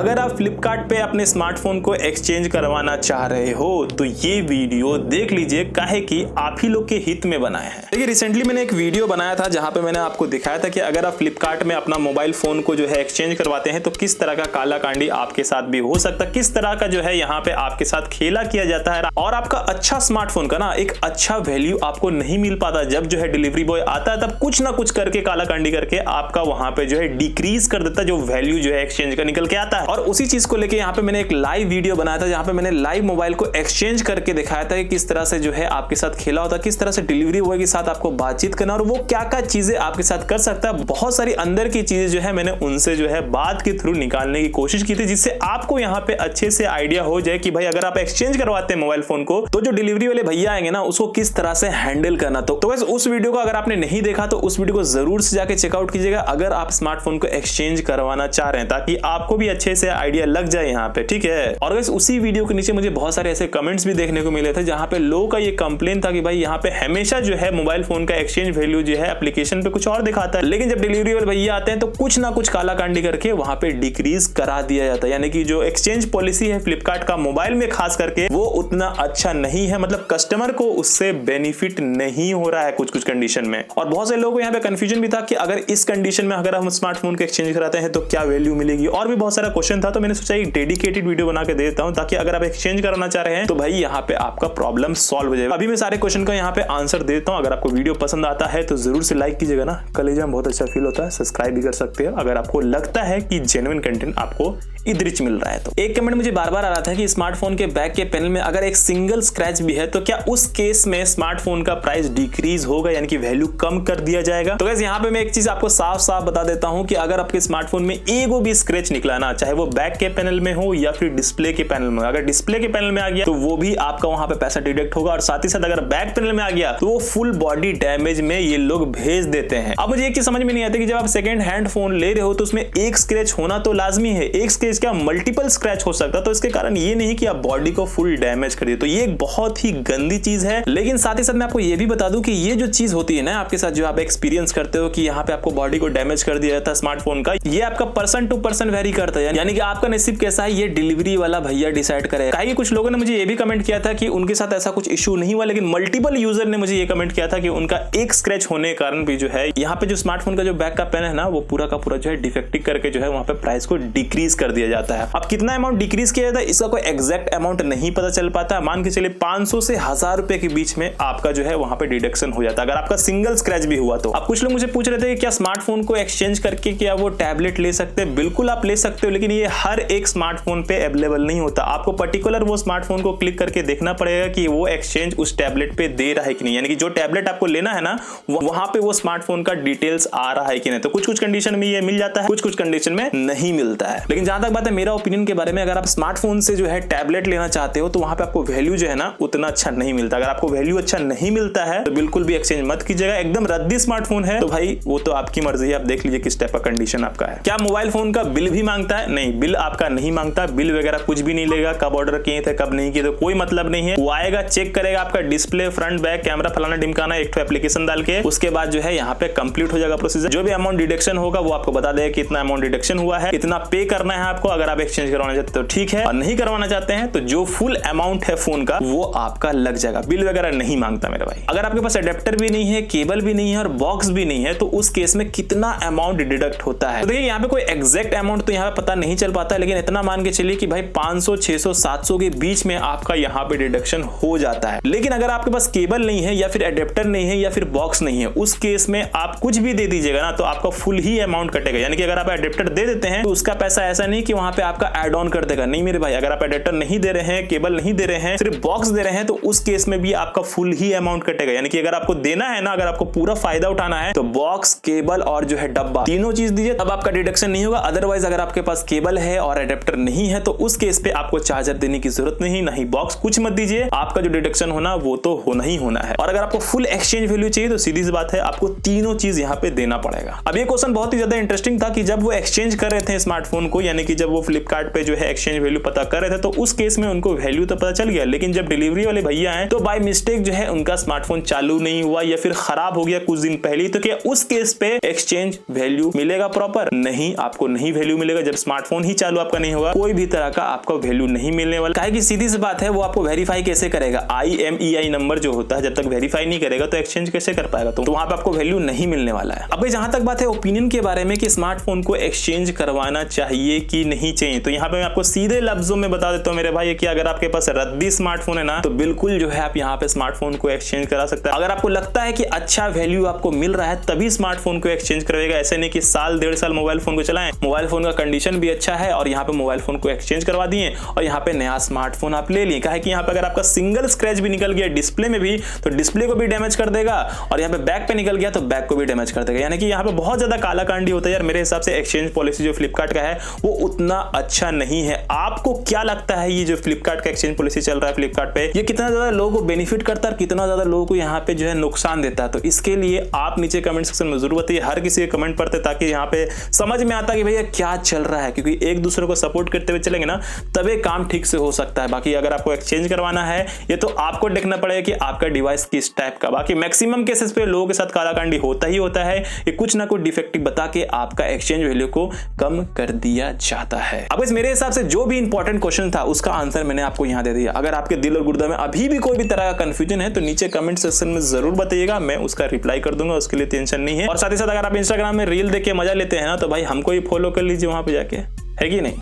अगर आप फ्लिपकार्ट पे अपने स्मार्टफोन को एक्सचेंज करवाना चाह रहे हो तो ये वीडियो देख लीजिए, काहे कि आप ही लोग के हित में बनाए हैं। देखिए रिसेंटली मैंने एक वीडियो बनाया था जहां पे मैंने आपको दिखाया था कि अगर आप फ्लिपकार्ट में अपना मोबाइल फोन को जो है एक्सचेंज करवाते हैं तो किस तरह का काला कांडी आपके साथ भी हो सकता है, किस तरह का जो है यहाँ पे आपके साथ खेला किया जाता है और आपका अच्छा स्मार्टफोन का ना एक अच्छा वैल्यू आपको नहीं मिल पाता। जब जो है डिलीवरी बॉय आता है तब कुछ ना कुछ करके काला कांडी करके आपका वहां पे जो है डिक्रीज कर देता है, जो वैल्यू जो है एक्सचेंज का निकल के आता है। और उसी चीज को लेके यहाँ पे मैंने एक लाइव वीडियो बनाया था जहां पे मैंने लाइव मोबाइल को एक्सचेंज करके दिखाया था कि किस तरह से जो है आपके साथ खेला होता है, किस तरह से डिलीवरी बॉय के साथ आपको बातचीत करना और वो क्या क्या चीजें आपके साथ कर सकता है। बहुत सारी अंदर की चीजें जो है मैंने उनसे जो है बात के थ्रू निकालने की कोशिश की थी, जिससे आपको यहाँ पे अच्छे से आइडिया हो जाए कि भाई अगर आप एक्सचेंज करवाते हैं मोबाइल फोन को तो जो डिलीवरी वाले भैया आएंगे ना उसको किस तरह से हैंडल करना। तो बस उस वीडियो को अगर आपने नहीं देखा तो उस वीडियो को जरूर से जाके चेकआउट कीजिएगा अगर आप स्मार्टफोन को एक्सचेंज करवाना चाह रहे हैं, ताकि आपको भी अच्छे से आइडिया लग जाए यहाँ पे, ठीक है। और वैसे उसी वीडियो के नीचे मुझे बहुत सारे ऐसे कमेंट्स भी देखने को मिले थे जहां पे लोगों का ये कंप्लेन था कि भाई यहाँ पे हमेशा जो है मोबाइल फोन का एक्सचेंज वैल्यू जो है एप्लीकेशन पे कुछ और दिखाता है, लेकिन जब डिलीवरी वाले भैया आते हैं तो कुछ ना कुछ काला कांडी करके वहां पे डिक्रीज करा दिया जाता है। यानी कि जो एक्सचेंज पॉलिसी है फ्लिपकार्ट का मोबाइल में खास करके वो उतना अच्छा नहीं है, मतलब कस्टमर को उससे बेनिफिट नहीं हो रहा है कुछ कुछ कंडीशन में। और बहुत से लोगों को यहाँ पे कंफ्यूजन भी था कि अगर इस कंडीशन में अगर हम स्मार्टफोन को एक्सचेंज कराते हैं तो क्या वैल्यू मिलेगी, और भी बहुत सारा क्वेश्चन था। तो मैंने सोचा एक डेडिकेटेड वीडियो बना के दे देता हूं ताकि अगर आप एक्सचेंज कराना चाह रहे हैं तो भाई यहाँ पे आपका प्रॉब्लम सॉल्व हो जाएगा। अभी मैं सारे क्वेश्चन का यहाँ पे आंसर दे देता हूं। अगर आपको वीडियो पसंद आता है तो जरूर से लाइक कीजिएगा ना, कलेजा में बहुत अच्छा फील होता है। सब्सक्राइब भी कर सकते हैं अगर आपको लगता है कि जेन्युइन कंटेंट आपको इधरिच मिल रहा है। तो एक कमेंट मुझे बार बार आ रहा था कि स्मार्टफोन के बैक के पैनल में अगर एक सिंगल स्क्रैच भी है तो क्या उस केस में स्मार्टफोन का प्राइस डिक्रीज होगा, यानी कि वैल्यू कम कर दिया जाएगा। तो गाइस यहाँ पे मैं एक चीज आपको साफ साफ बता देता हूं कि अगर आपके स्मार्टफोन में एगो भी स्क्रैच निकला ना, चाहे वो बैक के पैनल में हो या फिर डिस्प्ले के पैनल में, अगर डिस्प्ले के पैनल में आ गया तो वो भी आपका वहां पे पैसा डिडक्ट होगा। और साथ ही साथ अगर बैक पैनल में आ गया तो वो फुल बॉडी डैमेज में ये लोग भेज देते हैं। अब मुझे एक चीज समझ में नहीं आती कि जब आप सेकंड हैंड फोन ले रहे हो तो उसमें एक स्क्रैच होना तो लाजमी है, एक स्क्रैच क्या मल्टीपल स्क्रैच हो सकता है। तो इसके कारण ये नहीं कि आप बॉडी को फुल डैमेज करिए, तो ये एक बहुत ही गंदी चीज है। लेकिन साथ ही साथ मैं आपको ये भी बता दूं कि ये जो चीज होती है ना आपके साथ, जो आप एक्सपीरियंस करते हो कि यहाँ पे आपको बॉडी को डैमेज कर दिया जाता है स्मार्टफोन का, ये आपका पर्सन टू पर्सन वेरी करता है। यानी कि आपका नसीब कैसा है ये डिलीवरी वाला भैया डिसाइड करेगा। कई कुछ लोगों ने मुझे ये भी कमेंट किया था कि उनके साथ ऐसा कुछ इशू नहीं हुआ, लेकिन मल्टीपल यूजर ने मुझे ये कमेंट किया था कि उनका एक स्क्रैच होने के कारण भी जो है यहाँ पे जो स्मार्टफोन का जो बैक का पैनल है ना वो पूरा का पूरा जो है डिफेक्टिव करके जो है वहां पे प्राइस को डिक्रीज कर दिया जाता है। अब कितना अमाउंट डिक्रीज किया जाता है इसका कोई एग्जैक्ट अमाउंट नहीं पता चल पाता है। मान के चलिए 500 से 1000 रुपए के बीच में आपका जो है वहां पे डिडक्शन हो जाता है अगर आपका सिंगल स्क्रैच भी हुआ तो। अब कुछ लोग मुझे पूछ रहे थे कि क्या स्मार्टफोन को एक्सचेंज करके क्या वो टैबलेट ले सकते हैं। बिल्कुल आप ले सकते हो, लेकिन ये हर एक स्मार्टफोन पे अवेलेबल नहीं होता। आपको पर्टिकुलर वो स्मार्टफोन को क्लिक करके देखना पड़ेगा कि वो एक्सचेंज उस टैबलेट पे दे रहा है कि नहीं, यानी कि जो टैबलेट आपको लेना है ना वहां पे वो स्मार्टफोन का डिटेल्स आ रहा है कि नहीं। तो कुछ कुछ कंडीशन में ये मिल जाता है, कुछ कुछ कंडीशन में नहीं मिलता है। लेकिन जहां तक बात है मेरा ओपिनियन के बारे में, अगर आप स्मार्टफोन से जो है टैबलेट लेना चाहते हो तो वहां पे आपको वैल्यू जो है ना उतना अच्छा नहीं मिलता। अगर आपको वैल्यू अच्छा नहीं मिलता है तो बिल्कुल भी एक्सचेंज मत कीजिएगा। एकदम रद्दी स्मार्टफोन है तो भाई वो तो आपकी मर्जी है, आप देख लीजिए किस टाइप का कंडीशन आपका है। क्या मोबाइल फोन का बिल भी मांगता है? नहीं, बिल आपका नहीं मांगता, बिल वगैरह कुछ भी नहीं लेगा। कब ऑर्डर किए थे कब नहीं किए तो कोई मतलब नहीं है। वो आएगा चेक करेगा आपका डिस्प्ले, फ्रंट बैक कैमरा, फलाना ढिमकाना, एक तो एप्लीकेशन डाल के उसके बाद जो है यहाँ पे कंप्लीट हो जाएगा प्रोसीजर। जो भी अमाउंट डिडक्शन होगा वो आपको बता देगा कितना अमाउंट डिडक्शन हुआ है, इतना पे करना है आपको। अगर आप एक्सचेंज करवाना चाहते हो तो ठीक है, और नहीं करवाना चाहते हैं तो जो फुल अमाउंट है फोन का वो आपका लग जाएगा। बिल वगैरह नहीं मांगता मेरे भाई। अगर आपके पास अडेप्टर भी नहीं है, केबल भी नहीं है और बॉक्स भी नहीं है तो उस केस में कितना अमाउंट डिडक्ट होता है। तो देखिए यहाँ पे कोई एग्जैक्ट अमाउंट तो यहाँ पे पता नहीं चल पाता है, लेकिन इतना मान के चलिए कि भाई 500, 600, 700 के बीच में आपका यहाँ पे डिडक्शन हो जाता है। लेकिन अगर आपके पास केबल नहीं है या फिर अडेप्टर नहीं है या फिर बॉक्स नहीं है, उस केस में आप कुछ भी दे दीजिएगा ना तो आपका फुल ही अमाउंट कटेगा। यानी कि अगर आप अडेप्टर दे देते हैं तो उसका पैसा ऐसा नहीं कि वहां पे आपका एड ऑन कर देगा। नहीं मेरे भाई, अगर आप अडेप्टर नहीं दे रहे हैं, केबल नहीं दे रहे हैं, सिर्फ बॉक्स दे रहे हैं तो उस केस में भी आपका फुल ही अमाउंट कटेगा। यानी कि अगर आपको देना है ना, अगर आपको पूरा फायदा उठाना है तो बॉक्स, केबल और जो है डब्बा, तीनों चीज दीजिए तब आपका डिडक्शन नहीं होगा। अदरवाइज अगर आपके पास केबल है और अडेप्टर नहीं है तो उस केस पे आपको चार्जर देने की जरूरत नहीं बॉक्स, कुछ मत दीजिए। आपका जो डिडक्शन होना वो तो होना ही होना है। और अगर आपको फुल एक्सचेंज वैल्यू चाहिए तो सीधी सी बात है आपको तीनों चीज यहाँ पे देना पड़ेगा। अब ये क्वेश्चन बहुत ही ज्यादा इंटरेस्टिंग था कि जब वो एक्सचेंज कर रहे थे स्मार्टफोन को, यानी कि जब वो फ्लिपकार्ट पे जो है एक्सचेंज वैल्यू पता कर रहे थे तो उस केस में उनको वैल्यू तो पता चल गया, लेकिन जब डिलीवरी वाले भैया हैं तो बाय मिस्टेक जो है उनका स्मार्टफोन चालू नहीं हुआ या फिर खराब हो गया कुछ दिन पहले, तो क्या उस केस पे एक्सचेंज वैल्यू मिलेगा प्रॉपर? नहीं, आपको नहीं वैल्यू मिलेगा। जब स्मार्टफोन ही चालू आपका नहीं होगा कोई भी तरह का आपका वैल्यू नहीं मिलने वाला। काहे की सीधी सी बात है, वो आपको वेरीफाई कैसे करेगा? IMEI नंबर जो होता है जब तक वेरीफाई नहीं करेगा तो एक्सचेंज कैसे कर पाएगा? तो वहां पे आपको वैल्यू नहीं मिलने वाला है। अब जहां तक बात है ओपिनियन के बारे में कि स्मार्टफोन को एक्सचेंज करवाना चाहिए कि नहीं चाहिए, तो यहाँ पे मैं आपको सीधे लफ्जों में बता देता हूँ मेरे भाई कि अगर आपके पास रद्दी स्मार्टफोन है ना तो बिल्कुल जो है आप यहाँ पे स्मार्टफोन को एक्सचेंज करा सकते हैं। अगर आपको लगता है कि अच्छा वैल्यू आपको मिल रहा है तभी स्मार्टफोन को एक्सचेंज करवाएगा, ऐसे नहीं कि साल 1.5 साल मोबाइल फोन को चलाएं, मोबाइल फोन का कंडीशन भी अच्छा है और यहाँ पे मोबाइल फोन को एक्सचेंज करवा दिए और यहाँ पे नया स्मार्टफोन आप ले लिए। कि यहाँ पे अगर आपका सिंगल स्क्रैच भी निकल गया डिस्प्ले में भी तो डिस्प्ले को भी डैमेज कर देगा और यहाँ पे बैक पे निकल गया तो बैक को भी डैमेज कर देगा। यानी कि यहाँ पे बहुत ज्यादा काला कांडी होता है यार। मेरे हिसाब से एक्सचेंज पॉलिसी जो फ्लिपकार्ट का है वो उतना अच्छा नहीं है। आपको क्या लगता है ये जो फ्लिपकार्ट का एक्सचेंज पॉलिसी चल रहा है फ्लिपकार्ट पे, ये कितना ज्यादा लोगों को बेनिफिट करता है और कितना ज्यादा लोगों को यहाँ पे जो है नुकसान देता है? तो इसके लिए आप नीचे कमेंट सेक्शन में जरूर बताइए, हर किसी के कमेंट पढ़ते ताकि यहाँ पे समझ में आता कि भैया क्या चल रहा है, क्योंकि एक दूसरे को सपोर्ट करते हुए चलेंगे ना तभी काम ठीक से हो सकता है। बाकी अगर आपको एक्सचेंज करवाना है ये तो आपको देखना पड़ेगा कि आपका डिवाइस किस टाइप का। बाकी मैक्सिमम केसेस पे लोगों के साथ कालाकांडी होता ही होता है, ये कुछ ना कुछ डिफेक्टिव बता के आपका एक्सचेंज वैल्यू को कम कर दिया जाता है। अब इस मेरे हिसाब से जो भी इंपॉर्टेंट क्वेश्चन था उसका आंसर मैंने आपको यहाँ दे दिया। अगर आपके दिल और गुर्दा में अभी भी कोई भी तरह का कंफ्यूजन है तो नीचे कमेंट सेक्शन में जरूर बताइएगा, मैं उसका रिप्लाई कर दूंगा, उसके लिए टेंशन नहीं है। और साथ ही साथ अगर आप इंस्टाग्राम में रील देख के मजा लेते हैं ना तो भाई हमको ही फॉलो कर लीजिए वहां पे जाके, है कि नहीं।